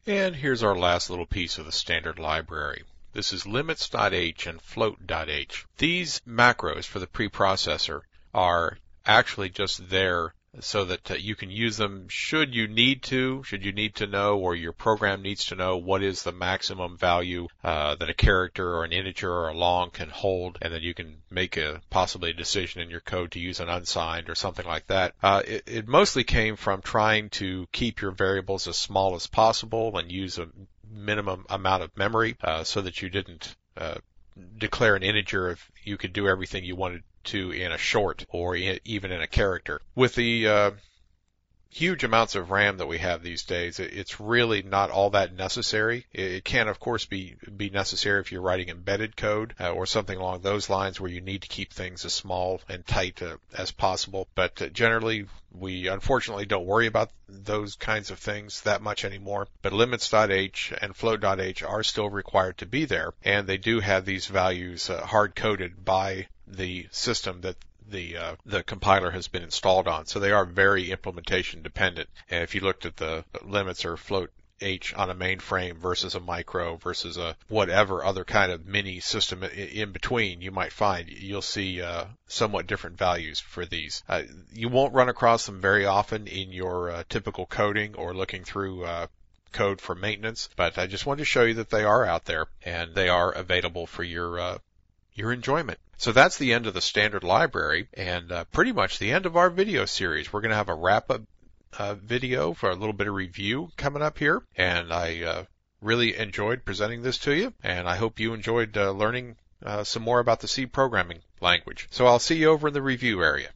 And here's our last little piece of the standard library. This is limits.h and float.h. These macros for the preprocessor are actually just there so that you can use them should you need to know, or your program needs to know what is the maximum value that a character or an integer or a long can hold, and then you can make possibly a decision in your code to use an unsigned or something like that. It mostly came from trying to keep your variables as small as possible and use a minimum amount of memory so that you didn't declare an integer if you could do everything you wanted to in a short or even in a character. With the huge amounts of RAM that we have these days, it's really not all that necessary. It can, of course, be necessary if you're writing embedded code or something along those lines where you need to keep things as small and tight as possible. But generally, we unfortunately don't worry about those kinds of things that much anymore. But limits.h and float.h are still required to be there, and they do have these values hard-coded by the system that the compiler has been installed on. So they are very implementation dependent. And if you looked at the limits or float H on a mainframe versus a micro versus a whatever other kind of mini system in between, you might find you'll see somewhat different values for these. You won't run across them very often in your typical coding or looking through code for maintenance, but I just wanted to show you that they are out there and they are available for your enjoyment. So that's the end of the standard library and pretty much the end of our video series. We're going to have a wrap-up video for a little bit of review coming up here, and I really enjoyed presenting this to you, and I hope you enjoyed learning some more about the C programming language. So I'll see you over in the review area.